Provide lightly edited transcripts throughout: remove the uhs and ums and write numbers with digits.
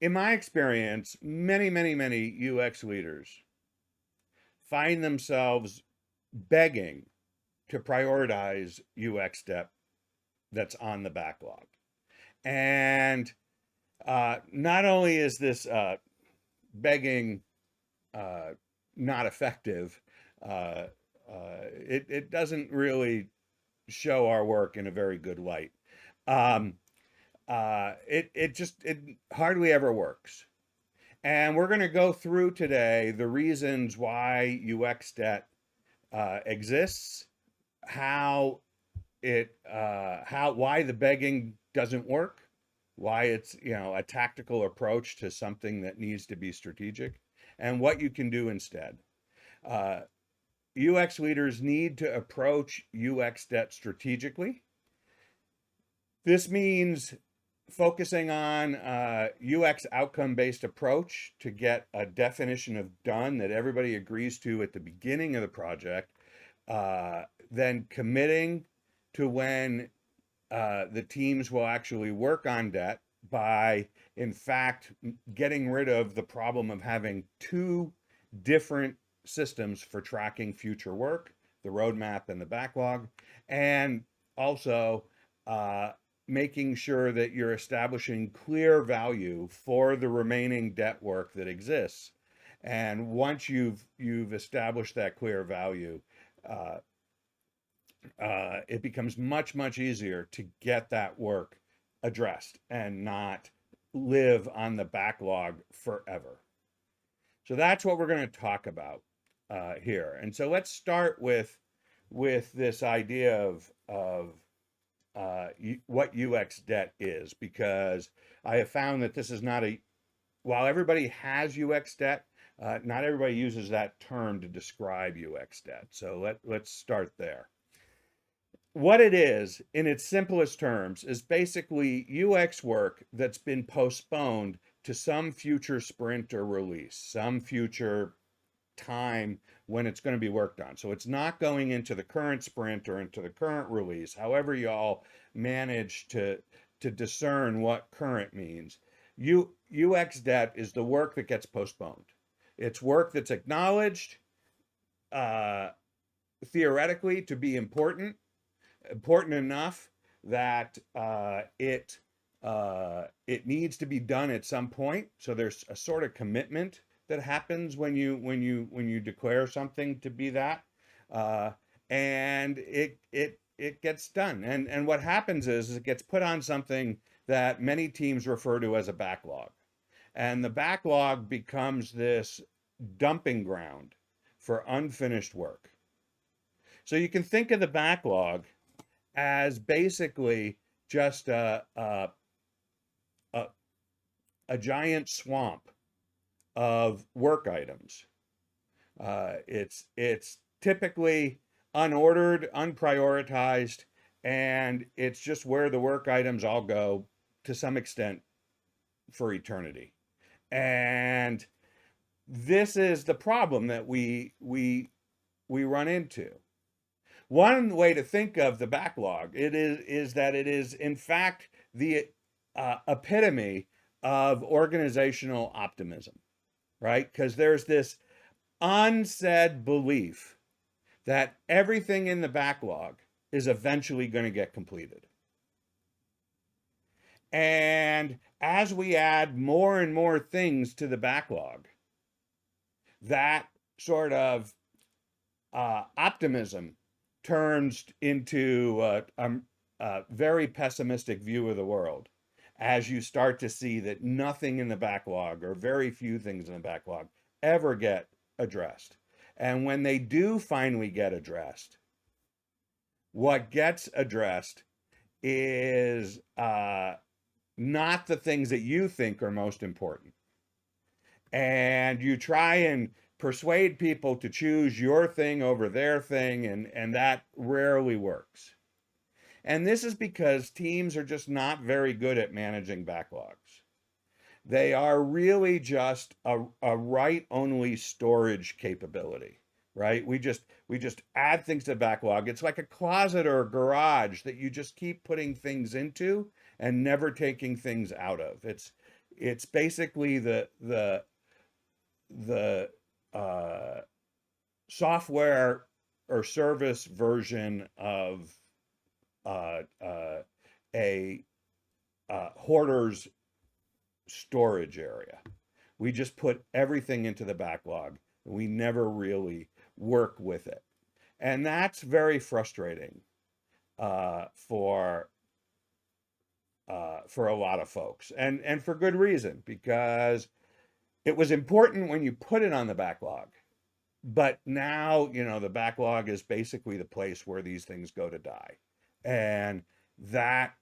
in my experience, many UX leaders find themselves begging to prioritize UX step that's on the backlog. And not only is this begging uh, not effective, uh, it doesn't really show our work in a very good light. Um, it hardly ever works. And we're going to go through today the reasons why UX debt exists, how why the begging doesn't work, why it's a tactical approach to something that needs to be strategic, and what you can do instead. Uh, UX leaders need to approach UX debt strategically. This means focusing on UX outcome based approach to get a definition of done that everybody agrees to at the beginning of the project, then committing to when the teams will actually work on debt by, in fact, getting rid of the problem of having two different systems for tracking future work, the roadmap and the backlog, and also uh, making sure that you're establishing clear value for the remaining debt work that exists. And once you've established that clear value, uh, it becomes much easier to get that work addressed and not live on the backlog forever. So that's what we're going to talk about here. And so let's start with this idea of what UX debt is, because I have found that this is not a, while everybody has UX debt, not everybody uses that term to describe UX debt. So let's start there. What it is, in its simplest terms, is basically UX work that's been postponed to some future sprint or release, some future time when it's going to be worked on. So it's not going into the current sprint or into the current release, however y'all manage to discern what current means. UX debt is the work that gets postponed. It's work that's acknowledged uh, theoretically to be important enough that it needs to be done at some point. So there's a sort of commitment that happens when you declare something to be that, uh, and it gets done. And what happens is it gets put on something that many teams refer to as a backlog, and the backlog becomes this dumping ground for unfinished work. So you can think of the backlog as basically just a, a giant swamp of work items. It's typically unordered, unprioritized, and it's just where the work items all go to some extent for eternity. And this is the problem that we run into. One way to think of the backlog is that it is in fact the epitome of organizational optimism, right? Because there's this unsaid belief that everything in the backlog is eventually going to get completed. And as we add more and more things to the backlog, that sort of optimism turns into a very pessimistic view of the world as you start to see that nothing in the backlog, or very few things in the backlog, ever get addressed. And when they do finally get addressed, what gets addressed is not the things that you think are most important. And you try and persuade people to choose your thing over their thing, and that rarely works. And this is because teams are just not very good at managing backlogs. They are really just a write-only storage capability, right? We just add things to backlog. It's like a closet or a garage that you just keep putting things into and never taking things out of. it's basically the uh, software or service version of uh, uh, a hoarder's storage area. We just put everything into the backlog. We never really work with it. And that's very frustrating for a lot of folks, and for good reason, because it was important when you put it on the backlog. But now, the backlog is basically the place where these things go to die. And that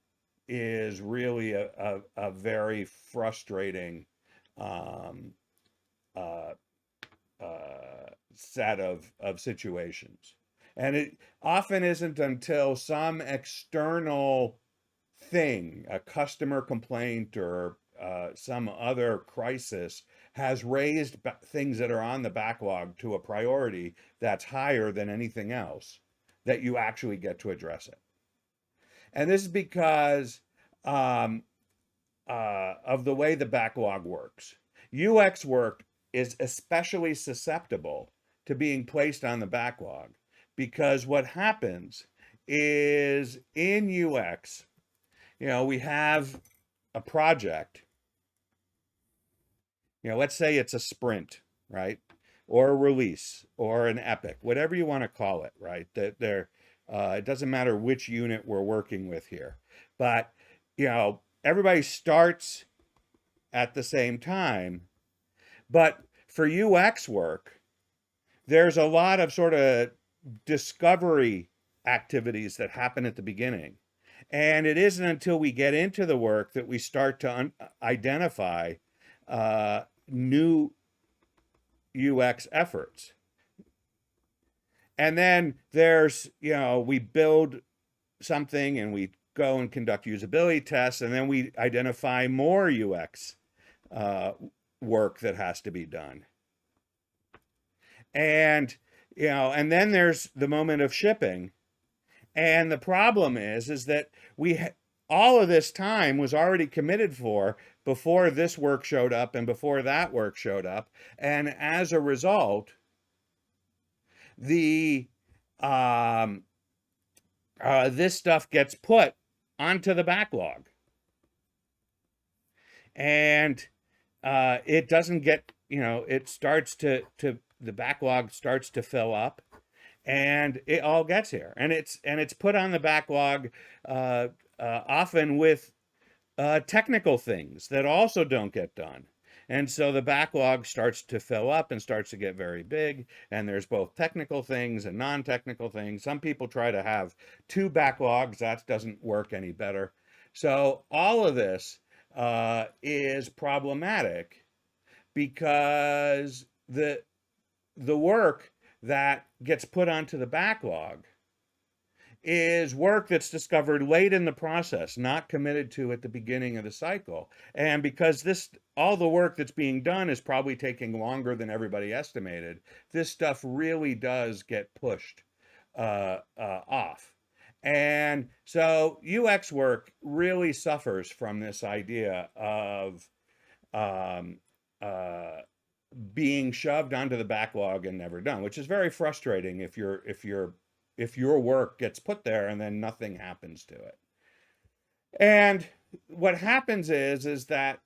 is really a very frustrating um, uh, set of situations. And it often isn't until some external thing, a customer complaint or some other crisis, has raised things that are on the backlog to a priority that's higher than anything else, that you actually get to address it. And this is because um, of the way the backlog works. UX work is especially susceptible to being placed on the backlog, because what happens is in UX, we have a project, let's say it's a sprint, right? Or a release or an epic, whatever you want to call it, right? That it doesn't matter which unit we're working with here, but everybody starts at the same time. But for UX work, there's a lot of sort of discovery activities that happen at the beginning. And it isn't until we get into the work that we start to identify new UX efforts. And then there's, we build something and we go and conduct usability tests, and then we identify more UX work that has to be done. And, and then there's the moment of shipping. And the problem is that all of this time was already committed for before this work showed up and before that work showed up. And as a result, the this stuff gets put onto the backlog, and it doesn't get, it starts to the backlog starts to fill up, and it all gets here, and it's put on the backlog often with technical things that also don't get done. And so the backlog starts to fill up and starts to get very big. And there's both technical things and non-technical things. Some people try to have two backlogs. That doesn't work any better. So all of this is problematic, because the work that gets put onto the backlog is work that's discovered late in the process, not committed to at the beginning of the cycle. And because all the work that's being done is probably taking longer than everybody estimated, this stuff really does get pushed off. And so UX work really suffers from this idea of um, being shoved onto the backlog and never done, which is very frustrating if your work gets put there and then nothing happens to it. And what happens is that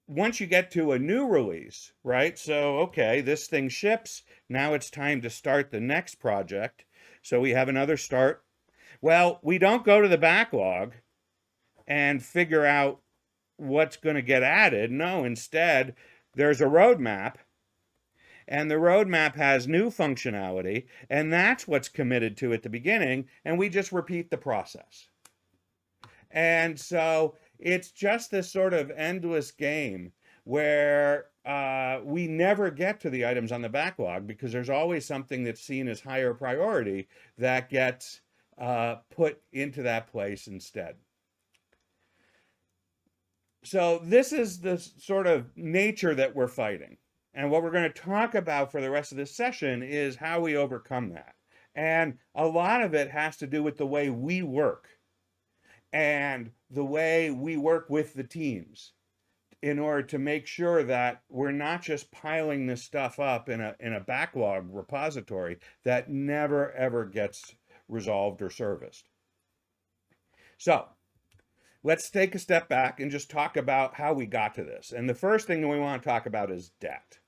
once you get to a new release, right? So, okay, this thing ships. Now it's time to start the next project. So we have another start. Well, we don't go to the backlog and figure out what's going to get added. No, instead, there's a roadmap. And the roadmap has new functionality, and that's what's committed to at the beginning, and we just repeat the process. And so it's just this sort of endless game where we never get to the items on the backlog, because there's always something that's seen as higher priority that gets put into that place instead. So this is the sort of nature that we're fighting. And what we're going to talk about for the rest of this session is how we overcome that. And a lot of it has to do with the way we work. And the way we work with the teams in order to make sure that we're not just piling this stuff up in a backlog repository that never ever gets resolved or serviced. So let's take a step back and just talk about how we got to this. And the first thing that we want to talk about is debt.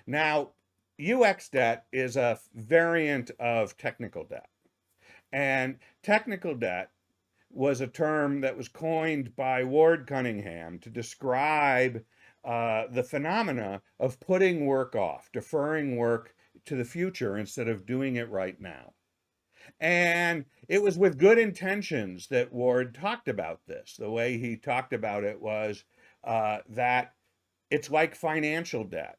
Now, UX debt is a variant of technical debt. And technical debt was a term that was coined by Ward Cunningham to describe the phenomena of putting work off, deferring work to the future instead of doing it right now. And it was with good intentions that Ward talked about this. The way he talked about it was that it's like financial debt.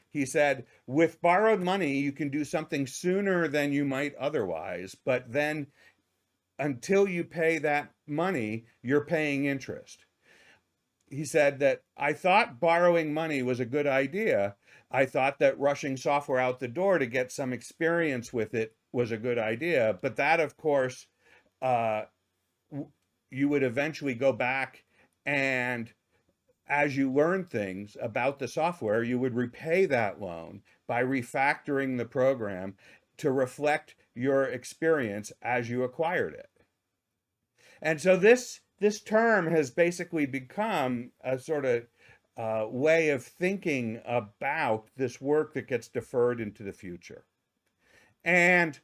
He said, with borrowed money, you can do something sooner than you might otherwise, but then until you pay that money, you're paying interest. He said that I thought borrowing money was a good idea. I thought that rushing software out the door to get some experience with it was a good idea. But that, of course, you would eventually go back and as you learn things about the software, you would repay that loan by refactoring the program to reflect your experience as you acquired it. And so this term has basically become a sort of way of thinking about this work that gets deferred into the future. And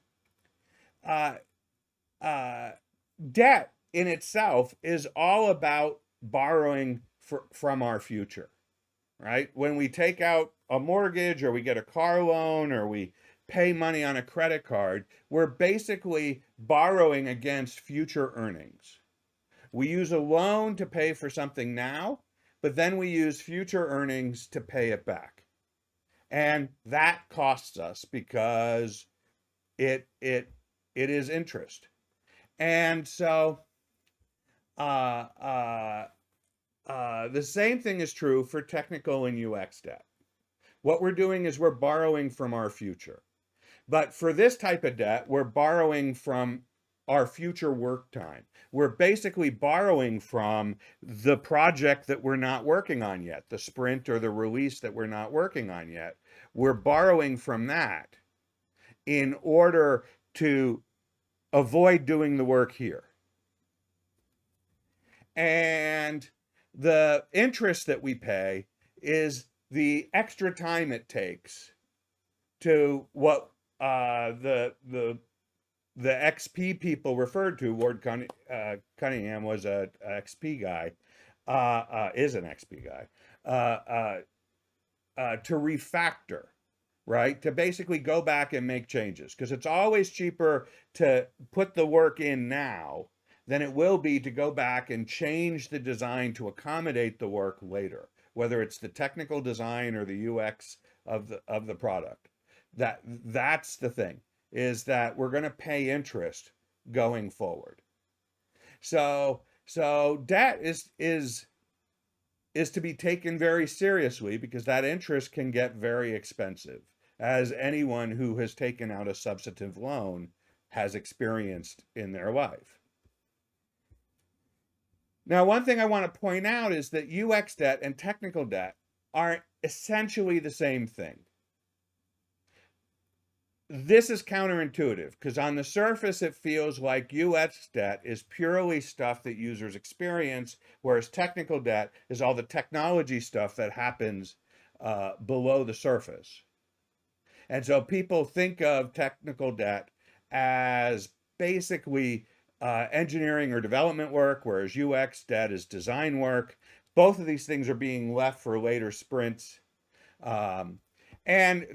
debt in itself is all about borrowing from our future, right? When we take out a mortgage or we get a car loan or we pay money on a credit card, we're basically borrowing against future earnings. We use a loan to pay for something now, but then we use future earnings to pay it back. And that costs us because it is interest. And so the same thing is true for technical and UX debt. What we're doing is we're borrowing from our future. But for this type of debt, we're borrowing from our future work time. We're basically borrowing from the project that we're not working on yet, the sprint or the release that we're not working on yet. We're borrowing from that in order to avoid doing the work here. And the interest that we pay is the extra time it takes to what the XP people referred to. Ward Cunningham was a XP guy, is an XP guy, to refactor, right? To basically go back and make changes, because it's always cheaper to put the work in now than it will be to go back and change the design to accommodate the work later, whether it's the technical design or the UX of the product. That's the thing, is that we're going to pay interest going forward. So debt is to be taken very seriously, because that interest can get very expensive, as anyone who has taken out a substantive loan has experienced in their life. Now, one thing I want to point out is that UX debt and technical debt are essentially the same thing. This is counterintuitive, because on the surface, it feels like UX debt is purely stuff that users experience, whereas technical debt is all the technology stuff that happens below the surface. And so people think of technical debt as basically engineering or development work, whereas UX debt is design work. Both of these things are being left for later sprints. And there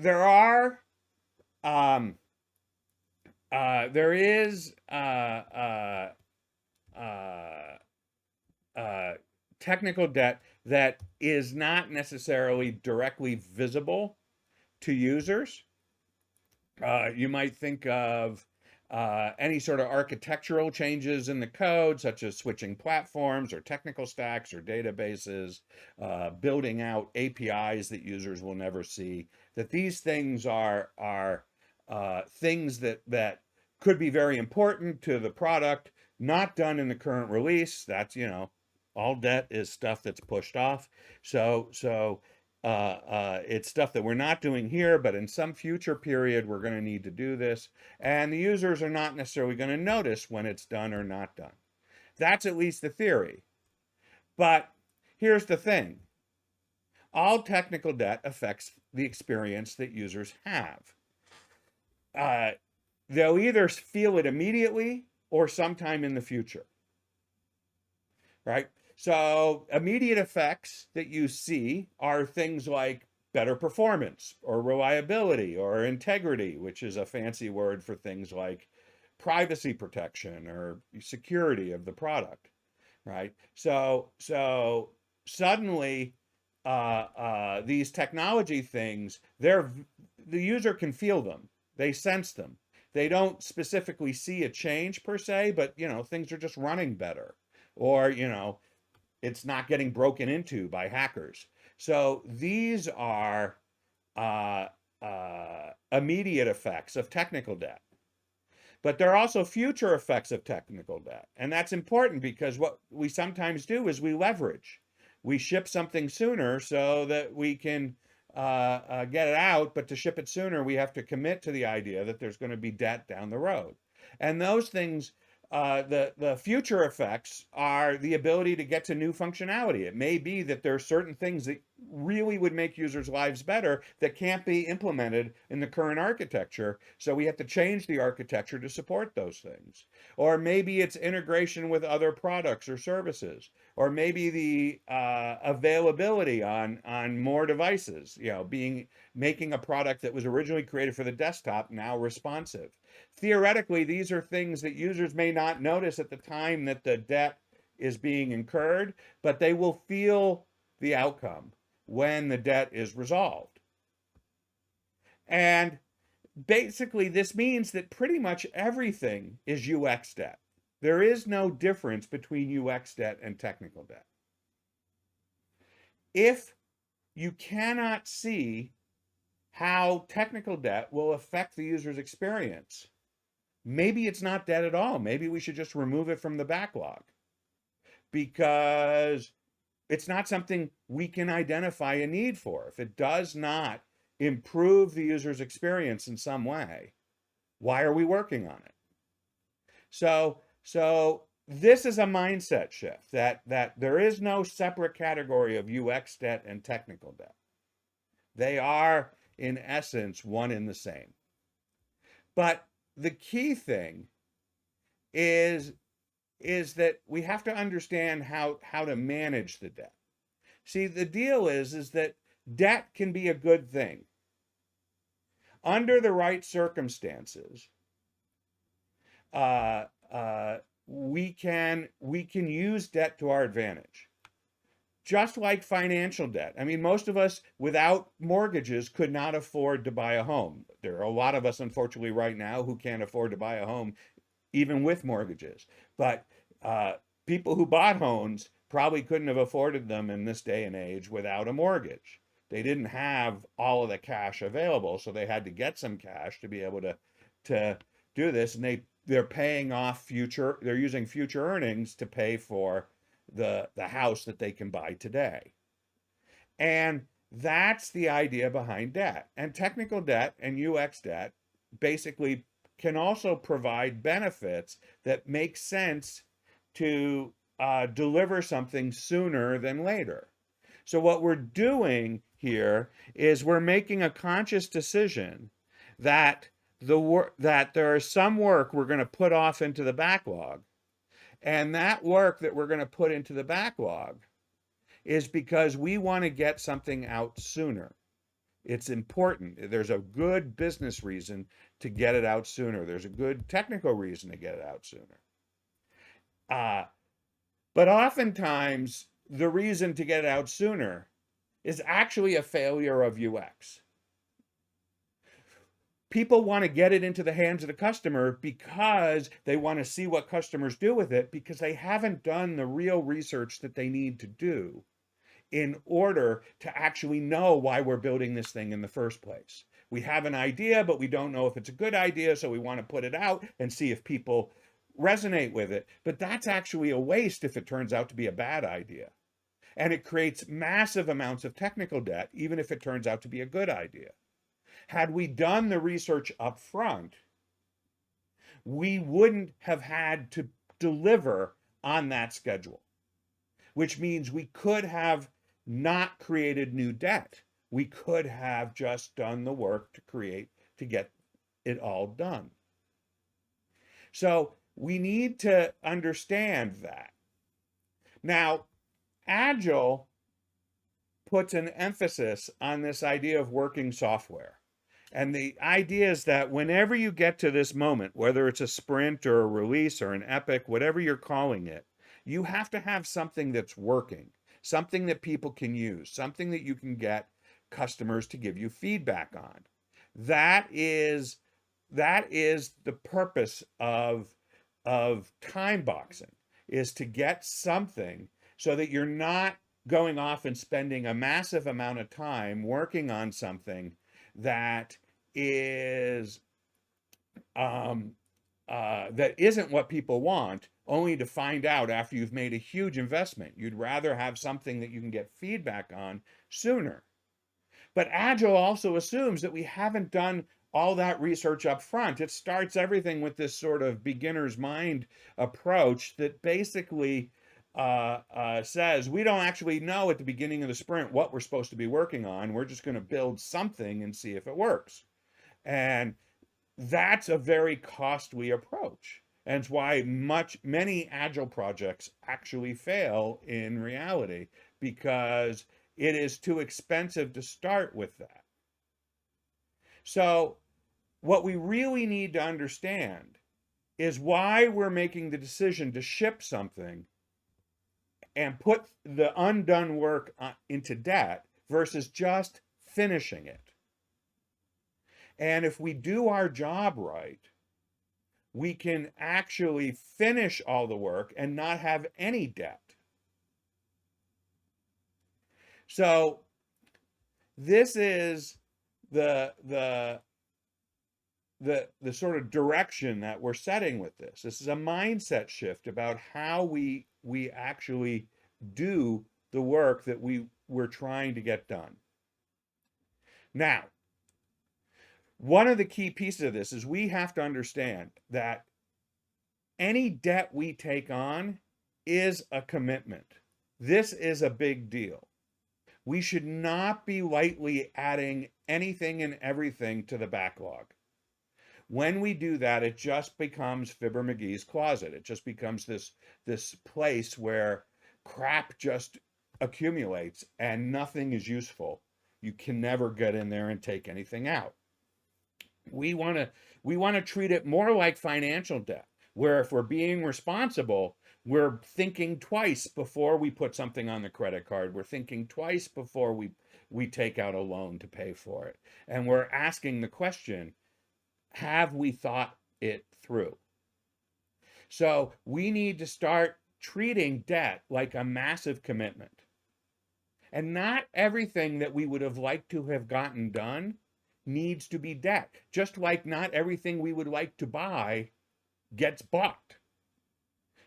is technical debt that is not necessarily directly visible to users. You might think of any sort of architectural changes in the code, such as switching platforms or technical stacks or databases, building out APIs that users will never see. That these things are things that could be very important to the product, not done in the current release. That's, all debt is stuff that's pushed off. It's stuff that we're not doing here, but in some future period, we're going to need to do this. And the users are not necessarily going to notice when it's done or not done. That's at least the theory. But here's the thing. All technical debt affects the experience that users have. They'll either feel it immediately or sometime in the future, right? So immediate effects that you see are things like better performance or reliability or integrity, which is a fancy word for things like privacy protection or security of the product, right? So suddenly these technology things, the user can feel them, they sense them. They don't specifically see a change per se, but things are just running better, or it's not getting broken into by hackers. So these are immediate effects of technical debt. But there are also future effects of technical debt. And that's important because what we sometimes do is we leverage. We ship something sooner so that we can get it out, but to ship it sooner, we have to commit to the idea that there's going to be debt down the road. And those things, the future effects are the ability to get to new functionality. It may be that there are certain things that really would make users' lives better that can't be implemented in the current architecture. So we have to change the architecture to support those things. Or maybe it's integration with other products or services. Or maybe the availability on more devices, making a product that was originally created for the desktop now responsive. Theoretically, these are things that users may not notice at the time that the debt is being incurred, but they will feel the outcome when the debt is resolved. And basically, this means that pretty much everything is UX debt. There is no difference between UX debt and technical debt. If you cannot see how technical debt will affect the user's experience, maybe it's not debt at all. Maybe we should just remove it from the backlog because it's not something we can identify a need for. If it does not improve the user's experience in some way, why are we working on it? So this is a mindset shift that there is no separate category of UX debt and technical debt. They are, in essence, one and the same. But the key thing is that we have to understand how to manage the debt. See, the deal is that debt can be a good thing. Under the right circumstances, we can use debt to our advantage. Just like financial debt. I mean, most of us without mortgages could not afford to buy a home. There are a lot of us, unfortunately, right now who can't afford to buy a home even with mortgages. But people who bought homes probably couldn't have afforded them in this day and age without a mortgage. They didn't have all of the cash available, so they had to get some cash to be able to do this. And they're paying off they're using future earnings to pay for the house that they can buy today. And that's the idea behind debt. And technical debt and UX debt basically can also provide benefits that make sense to deliver something sooner than later. So what we're doing here is we're making a conscious decision that there is some work we're going to put off into the backlog. And that work that we're going to put into the backlog is because we want to get something out sooner. It's important. There's a good business reason to get it out sooner. There's a good technical reason to get it out sooner. But oftentimes, the reason to get it out sooner is actually a failure of UX. People want to get it into the hands of the customer because they want to see what customers do with it, because they haven't done the real research that they need to do in order to actually know why we're building this thing in the first place. We have an idea, but we don't know if it's a good idea, so we want to put it out and see if people resonate with it, but that's actually a waste if it turns out to be a bad idea. And it creates massive amounts of technical debt, even if it turns out to be a good idea. Had we done the research up front, we wouldn't have had to deliver on that schedule, which means we could have not created new debt. We could have just done the work to get it all done. So we need to understand that. Now, Agile puts an emphasis on this idea of working software. And the idea is that whenever you get to this moment, whether it's a sprint or a release or an epic, whatever you're calling it, you have to have something that's working, something that people can use, something that you can get customers to give you feedback on. That is the purpose of time boxing, is to get something so that you're not going off and spending a massive amount of time working on something that is that isn't what people want, only to find out after you've made a huge investment. You'd rather have something that you can get feedback on sooner. But Agile also assumes that we haven't done all that research up front. It starts everything with this sort of beginner's mind approach that basically says we don't actually know at the beginning of the sprint what we're supposed to be working on. We're just going to build something and see if it works. And that's a very costly approach. And it's why many Agile projects actually fail in reality, because it is too expensive to start with that. So what we really need to understand is why we're making the decision to ship something and put the undone work into debt versus just finishing it. And if we do our job right, we can actually finish all the work and not have any debt. So this is the sort of direction that we're setting with this. This is a mindset shift about how we actually do the work that we're trying to get done. Now, one of the key pieces of this is we have to understand that any debt we take on is a commitment. This is a big deal. We should not be lightly adding anything and everything to the backlog. When we do that, it just becomes Fibber McGee's closet. It just becomes this place where crap just accumulates and nothing is useful. You can never get in there and take anything out. We want to treat it more like financial debt, where if we're being responsible, we're thinking twice before we put something on the credit card. We're thinking twice before we take out a loan to pay for it. And we're asking the question, have we thought it through? So we need to start treating debt like a massive commitment. And not everything that we would have liked to have gotten done needs to be debt. Just like not everything we would like to buy gets bought.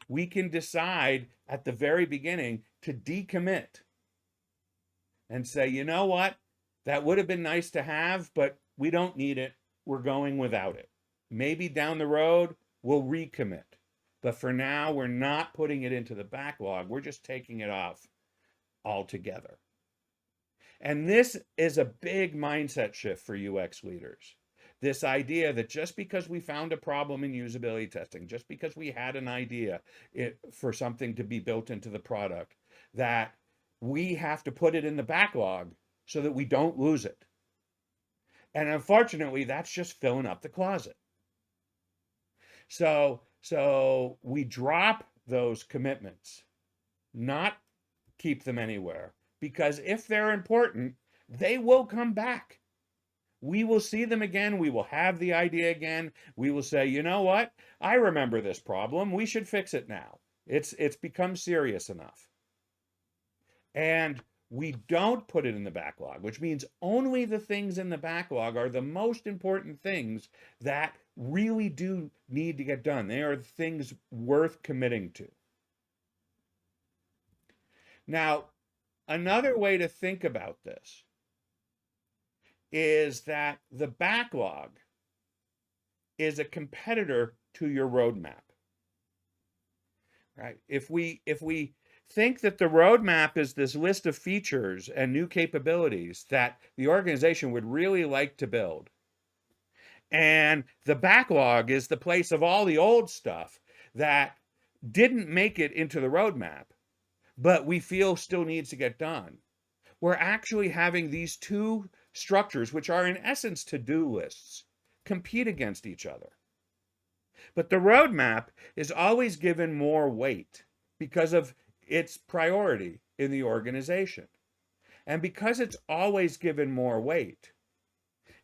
We can decide at the very beginning to decommit and say, you know what, that would have been nice to have, but we don't need it. We're going without it. Maybe down the road, we'll recommit. But for now, we're not putting it into the backlog. We're just taking it off altogether. And this is a big mindset shift for UX leaders. This idea that just because we found a problem in usability testing, just because we had an idea for something to be built into the product, that we have to put it in the backlog so that we don't lose it. And unfortunately, that's just filling up the closet. So we drop those commitments, not keep them anywhere, because if they're important, they will come back. We will see them again. We will have the idea again. We will say, you know what? I remember this problem. We should fix it now. It's become serious enough. And we don't put it in the backlog, which means only the things in the backlog are the most important things that really do need to get done. They are things worth committing to. Now, another way to think about this is that the backlog is a competitor to your roadmap. Right? If we think that the roadmap is this list of features and new capabilities that the organization would really like to build, and the backlog is the place of all the old stuff that didn't make it into the roadmap, but we feel still needs to get done, we're actually having these two structures, which are in essence to-do lists, compete against each other. But the roadmap is always given more weight because of its priority in the organization. And because it's always given more weight,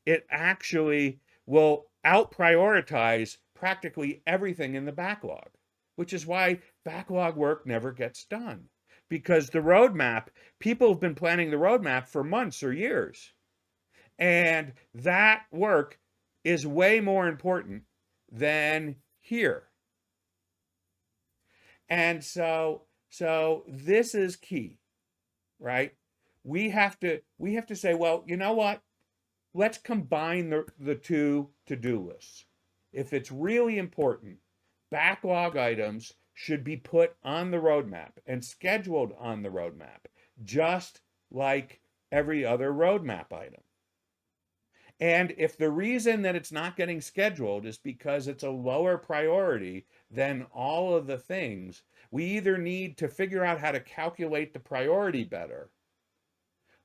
it actually will out-prioritize practically everything in the backlog, which is why backlog work never gets done. Because the roadmap, people have been planning the roadmap for months or years. And that work is way more important than here. And so this is key, right? We have to say, well, you know what? Let's combine the two to-do lists. If it's really important, backlog items should be put on the roadmap and scheduled on the roadmap, just like every other roadmap item. And if the reason that it's not getting scheduled is because it's a lower priority than all of the things, we either need to figure out how to calculate the priority better,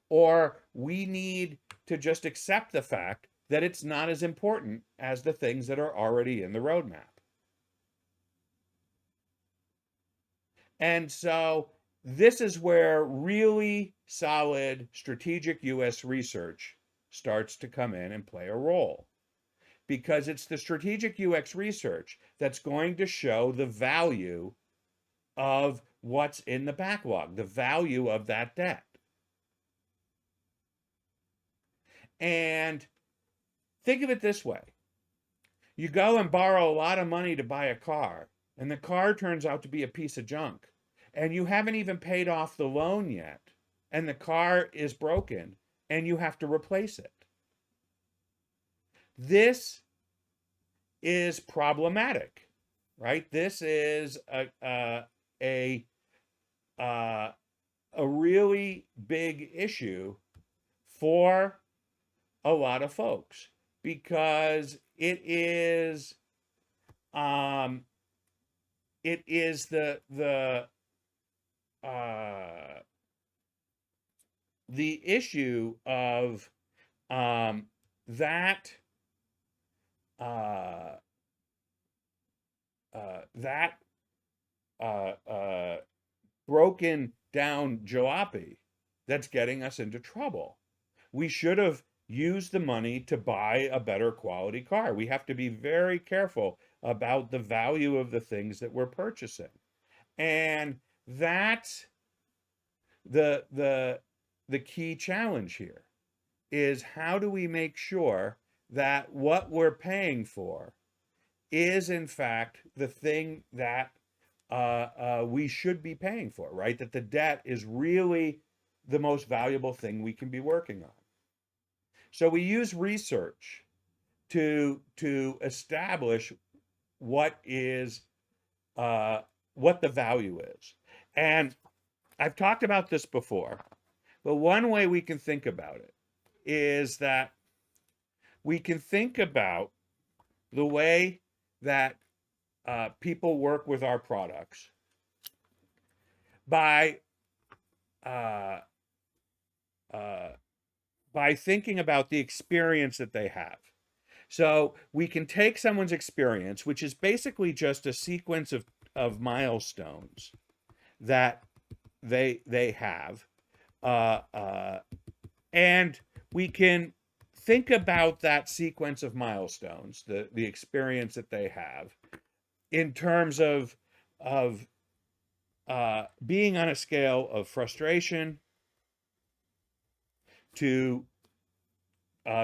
or we need to just accept the fact that it's not as important as the things that are already in the roadmap. And so this is where really solid strategic US research starts to come in and play a role, because it's the strategic UX research that's going to show the value of what's in the backlog, the value of that debt. And think of it this way. You go and borrow a lot of money to buy a car, and the car turns out to be a piece of junk, and you haven't even paid off the loan yet, and the car is broken, and you have to replace it. This is problematic, right? This is a really big issue for a lot of folks, because it is the issue of that broken down jalopy that's getting us into trouble. We should have used the money to buy a better quality car. We have to be very careful about the value of the things that we're purchasing. And that's the key challenge here, is how do we make sure that what we're paying for is in fact the thing that we should be paying for, right? That the debt is really the most valuable thing we can be working on. So we use research to establish what the value is. And I've talked about this before, but one way we can think about it is that we can think about the way that people work with our products by thinking about the experience that they have. So we can take someone's experience, which is basically just a sequence of milestones that they have, and we can think about that sequence of milestones, the experience that they have, in terms of being on a scale of frustration, to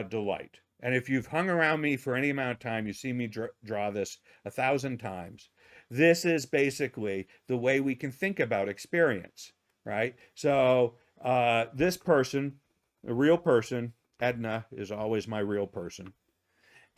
delight. And if you've hung around me for any amount of time, you see me draw this 1,000 times. This is basically the way we can think about experience, right? So this person, a real person, Edna is always my real person.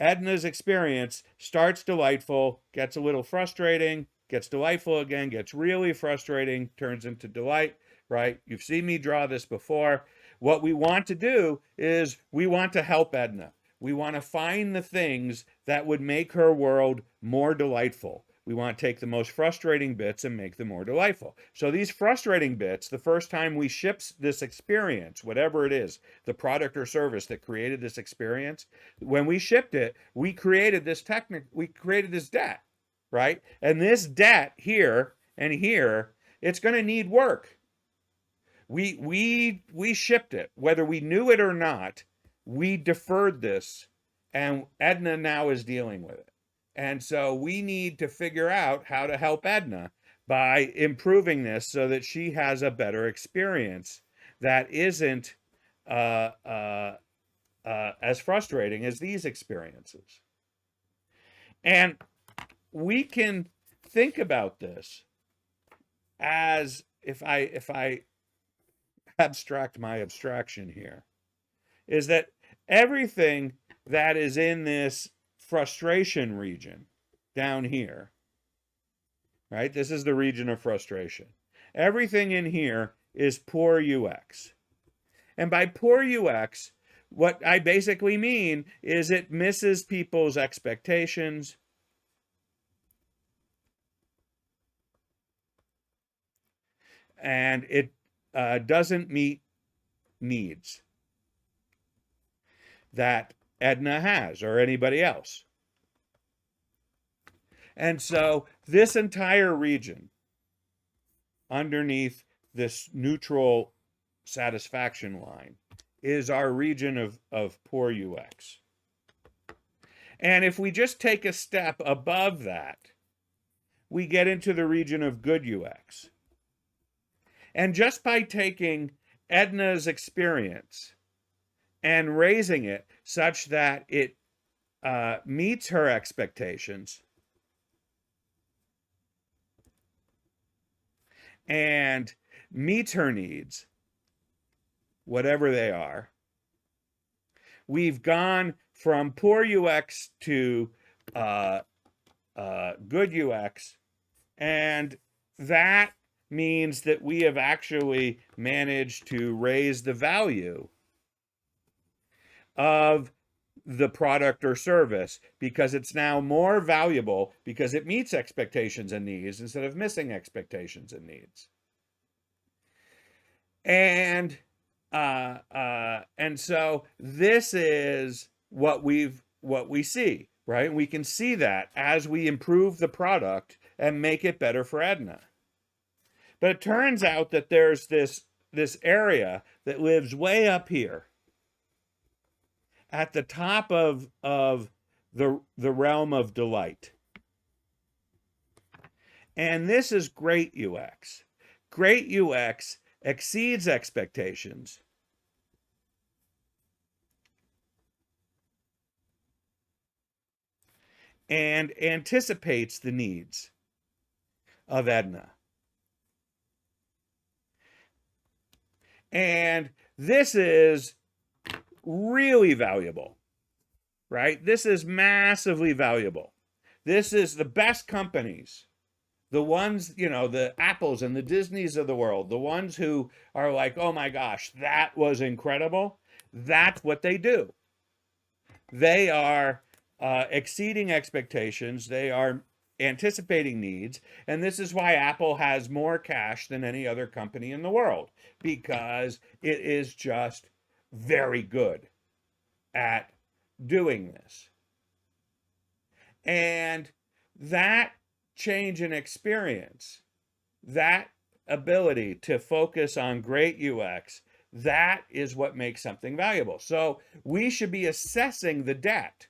Edna's experience starts delightful, gets a little frustrating, gets delightful again, gets really frustrating, turns into delight, right? You've seen me draw this before. What we want to do is we want to help Edna. We want to find the things that would make her world more delightful. We want to take the most frustrating bits and make them more delightful. So these frustrating bits, the first time we ship this experience, whatever it is, the product or service that created this experience, when we shipped it, we created this debt, right? And this debt here and here, it's going to need work. We shipped it, whether we knew it or not. We deferred this, and Edna now is dealing with it. And so we need to figure out how to help Edna by improving this so that she has a better experience that isn't as frustrating as these experiences. And we can think about this as, if I abstract my abstraction here, is that everything that is in this frustration region down here, right? This is the region of frustration. Everything in here is poor UX. And by poor UX, what I basically mean is it misses people's expectations. And it doesn't meet needs that Edna has or anybody else. And so this entire region underneath this neutral satisfaction line is our region of poor UX. And if we just take a step above that, we get into the region of good UX. And just by taking Edna's experience and raising it such that it meets her expectations and meets her needs, whatever they are, we've gone from poor UX to good UX, and that means that we have actually managed to raise the value of the product or service because it's now more valuable because it meets expectations and needs instead of missing expectations and needs. And so this is what we see, right? We can see that as we improve the product and make it better for Edna. But it turns out that there's this area that lives way up here at the top of the realm of delight. And this is great UX. Great UX exceeds expectations and anticipates the needs of Edna. And this is really valuable, right? This is massively valuable. This is the best companies, the ones, the Apples and the Disneys of the world, the ones who are like, oh my gosh, that was incredible. That's what they do. They are exceeding expectations. They are anticipating needs. And this is why Apple has more cash than any other company in the world, because it is just very good at doing this. And that change in experience, that ability to focus on great UX, that is what makes something valuable. So we should be assessing the debt.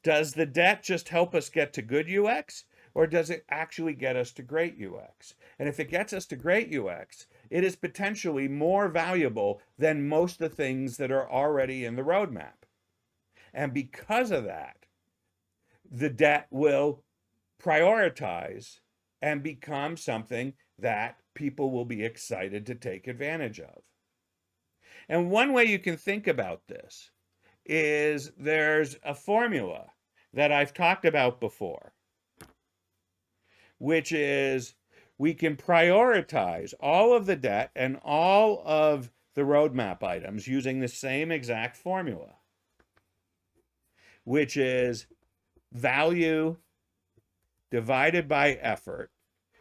Does the debt just help us get to good UX, or does it actually get us to great UX? And if it gets us to great UX, it is potentially more valuable than most of the things that are already in the roadmap. And because of that, the debt will prioritize and become something that people will be excited to take advantage of. And one way you can think about this is there's a formula that I've talked about before, which is we can prioritize all of the debt and all of the roadmap items using the same exact formula, which is value divided by effort,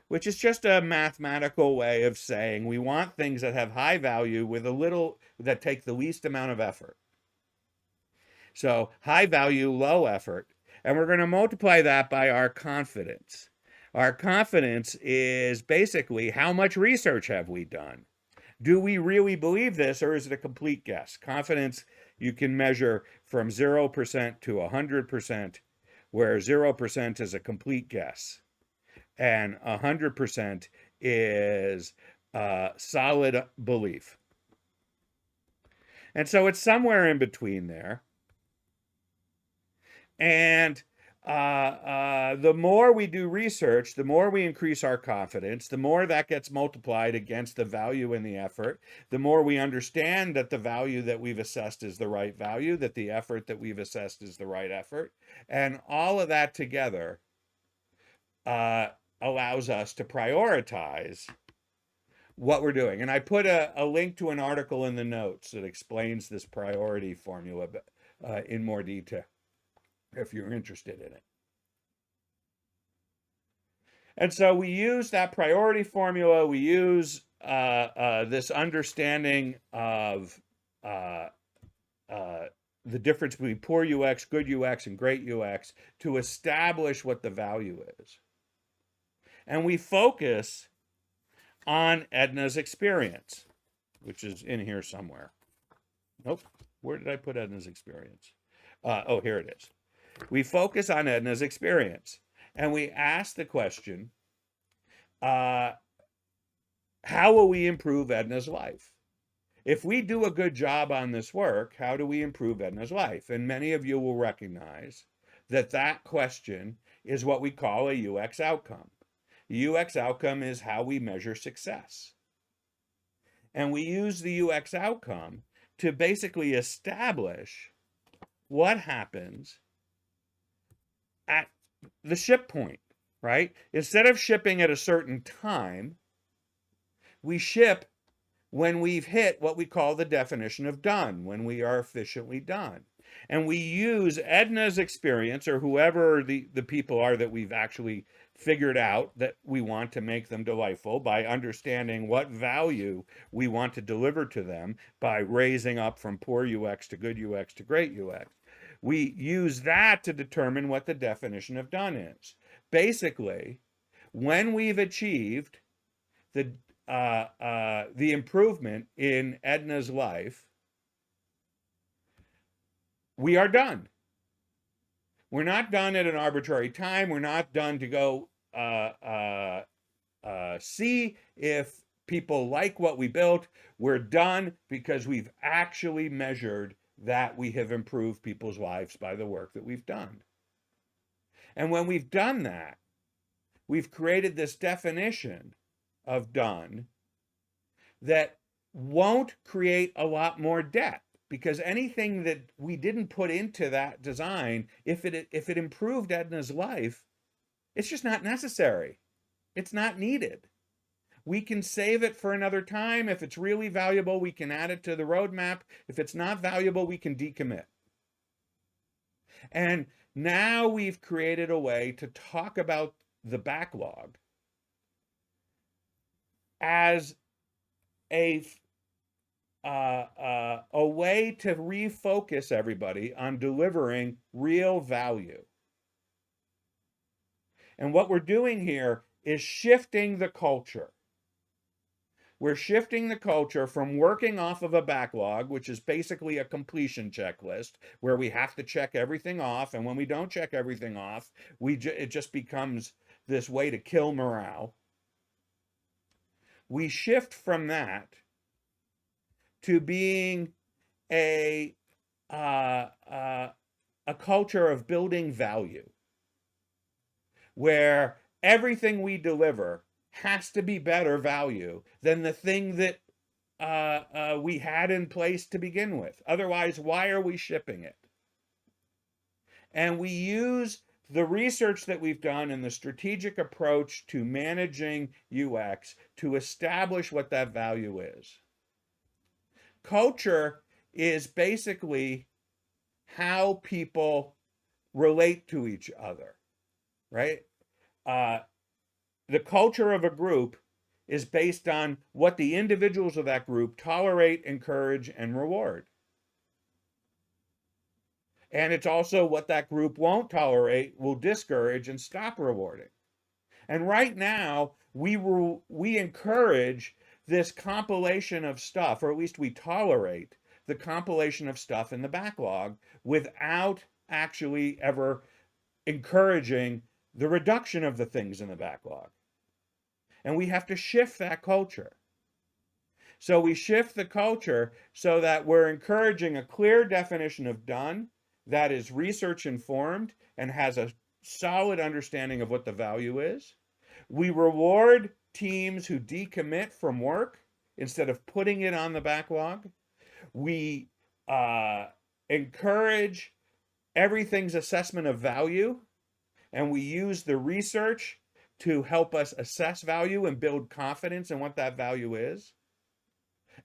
which is just a mathematical way of saying we want things that have high value with a little, that take the least amount of effort. So high value, low effort. And we're going to multiply that by our confidence. Our confidence is basically how much research have we done? Do we really believe this, or is it a complete guess? Confidence you can measure from 0% to 100%, where 0% is a complete guess and 100% is solid belief. And so it's somewhere in between there. And the more we do research, the more we increase our confidence, the more that gets multiplied against the value and the effort, the more we understand that the value that we've assessed is the right value, that the effort that we've assessed is the right effort. And all of that together allows us to prioritize what we're doing. And I put a link to an article in the notes that explains this priority formula in more detail, if you're interested in it. And so we use that priority formula. We use this understanding of the difference between poor UX, good UX, and great UX to establish what the value is. And we focus on Edna's experience, which is in here somewhere. Nope. Where did I put Edna's experience? Oh, here it is. We focus on Edna's experience, and we ask the question, how will we improve Edna's life? If we do a good job on this work, how do we improve Edna's life? And many of you will recognize that that question is what we call a UX outcome. The UX outcome is how we measure success. And we use the UX outcome to basically establish what happens at the ship point, right? Instead of shipping at a certain time, we ship when we've hit what we call the definition of done, when we are efficiently done. And we use Edna's experience, or whoever the people are that we've actually figured out that we want to make them delightful by understanding what value we want to deliver to them by raising up from poor UX to good UX to great UX. We use that to determine what the definition of done is. Basically, when we've achieved the improvement in Edna's life, we are done. We're not done at an arbitrary time. We're not done to go see if people like what we built. We're done because we've actually measured that we have improved people's lives by the work that we've done. And when we've done that, we've created this definition of done that won't create a lot more debt, because anything that we didn't put into that design, if it improved Edna's life, it's just not necessary. It's not needed. We can save it for another time. If it's really valuable, we can add it to the roadmap. If it's not valuable, we can decommit. And now we've created a way to talk about the backlog as a way to refocus everybody on delivering real value. And what we're doing here is shifting the culture. We're shifting the culture from working off of a backlog, which is basically a completion checklist, where we have to check everything off. And when we don't check everything off, it just becomes this way to kill morale. we shift from that to being a culture of building value, where everything we deliver has to be better value than the thing that we had in place to begin with. Otherwise, why are we shipping it? And we use the research that we've done and the strategic approach to managing UX to establish what that value is. Culture is basically how people relate to each other, right? The culture of a group is based on what the individuals of that group tolerate, encourage, and reward. And it's also what that group won't tolerate, will discourage, and stop rewarding. And right now, we encourage this compilation of stuff, or at least we tolerate the compilation of stuff in the backlog without actually ever encouraging the reduction of the things in the backlog. And we have to shift that culture. So we shift the culture so that we're encouraging a clear definition of done that is research informed and has a solid understanding of what the value is. We reward teams who decommit from work instead of putting it on the backlog. We encourage everything's assessment of value, and we use the research to help us assess value and build confidence in what that value is.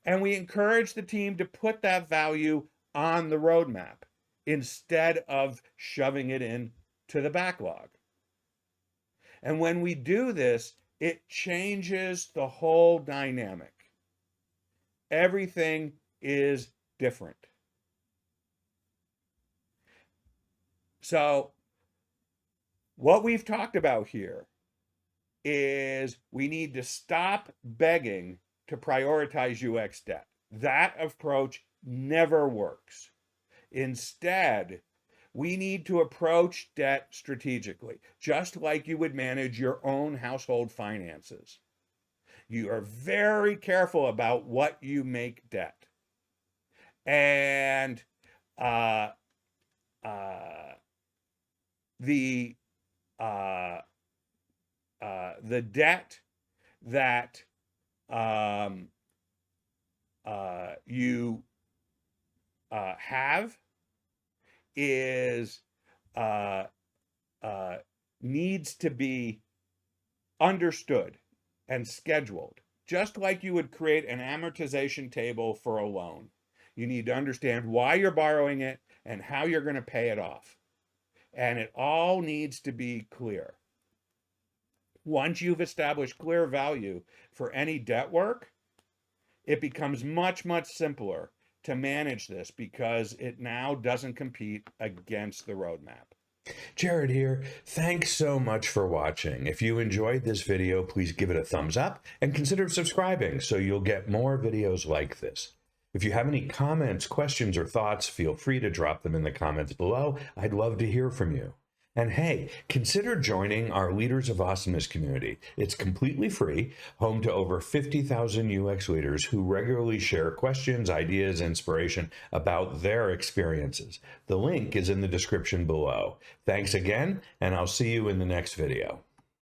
And we encourage the team to put that value on the roadmap instead of shoving it in to the backlog. And when we do this, it changes the whole dynamic. Everything is different. So what we've talked about here is we need to stop begging to prioritize UX debt. That approach never works. Instead, we need to approach debt strategically, just like you would manage your own household finances. You are very careful about what you make debt. And the debt that you have is needs to be understood and scheduled, just like you would create an amortization table for a loan. You need to understand why you're borrowing it and how you're going to pay it off. And it all needs to be clear. Once you've established clear value for any debt work, it becomes much, much simpler to manage this because it now doesn't compete against the roadmap. Jared here. Thanks so much for watching. If you enjoyed this video, please give it a thumbs up and consider subscribing so you'll get more videos like this. If you have any comments, questions, or thoughts, feel free to drop them in the comments below. I'd love to hear from you. And hey, consider joining our Leaders of Awesomeness community. It's completely free, home to over 50,000 UX leaders who regularly share questions, ideas, inspiration about their experiences. The link is in the description below. Thanks again, and I'll see you in the next video.